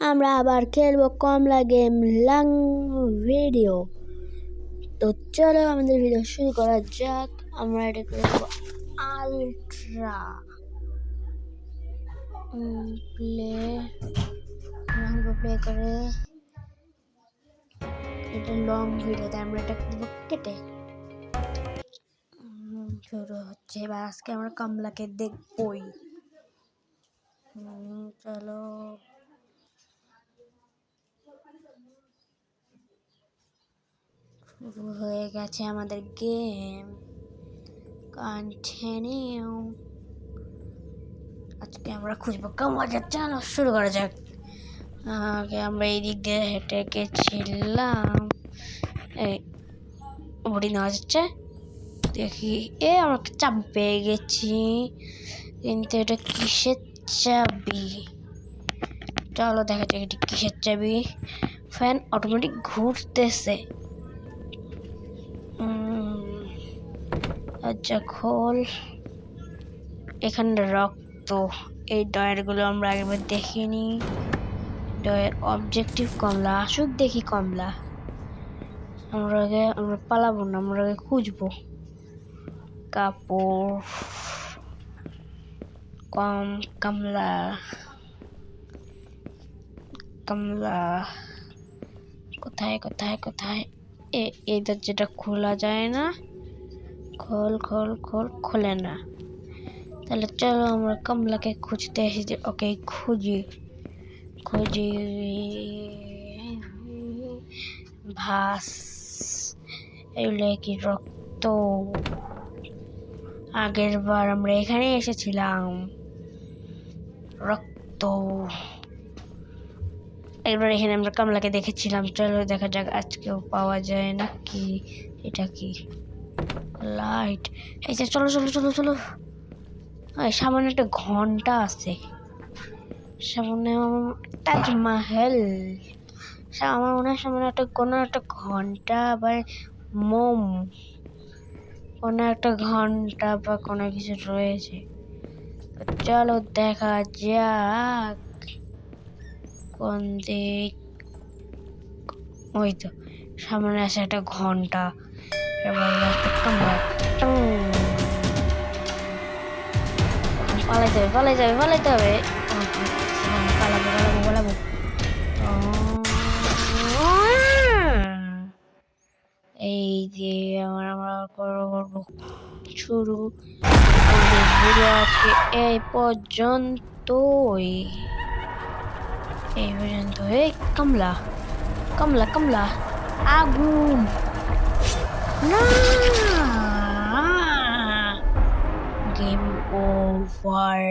আমরা আবার খেলবো কমলা গেম লং ভিডিও। তো চলো আমাদের ভিডিও শুরু করা যাক। আমরা এটা করবো আলট্রা প্লে করে এটা লং ভিডিওতে আমরা এটা করবো কেটে। শুরু হচ্ছে এবার। আজকে আমরা কমলাকে দেখবই। চলো শুরু হয়ে গেছে আমাদের গেম। কন্টিনিউ। আজকে আমরা খুঁজবো কমলা। চলো শুরু করা যাক। আগে আমরা এই দিক দিয়ে হেঁটে গেছিলাম। এই বড়ি নেওয়া যাচ্ছে, দেখি। আমরা চাবি পেয়ে গেছি, কিন্তু এটা কিসের চাবি? চলো দেখা যাক এটা কিসের চাবি। ফ্যান অটোমেটিক ঘুরতেছে। আচ্ছা খোল। এখানে রক্ত। এই ডয়ারগুলো আমরা একবার দেখিনি। ডয়ার অবজেক্টিভ কমলা। আসুক দেখি কমলা। আমরা পালাবো না, আমরা খুঁজবো। কাপড় কমলা কমলা কোথায় কোথায় কোথায়? এই দরজাটা খোলা যায় না। খোল খোল খোল, খোলে না। তাহলে চলো আমরা কমলাকে খুঁজতে এসেছি। ওকে খুঁজি খুঁজি। ভাস, এগুলো কি রক্ত? আগের বার আমরা এখানে এসেছিলাম। রক্ত। এবার এখানে আমরা কমলাকে দেখেছিলাম। চলো দেখা যাক আজকেও পাওয়া যায় নাকি। এটা কি? লাইট। এই যে চলো চলো চলো চলো। সামনে একটা ঘন্টা আছে। সামনে তাজমহল। আমার মনে হয় সামনে কোনো একটা ঘন্টা বা মোম, কোনো একটা ঘন্টা বা কোনো কিছু রয়েছে। চলো দেখা যাক কোন দিক। ওই তো সামনে আছে একটা ঘন্টা। পালাইতে হবে। পালাবো। এই যে আমরা করবো শুরু। আজকে এই পর্যন্তই। কমলা কমলা কমলা আগুন না। Game over.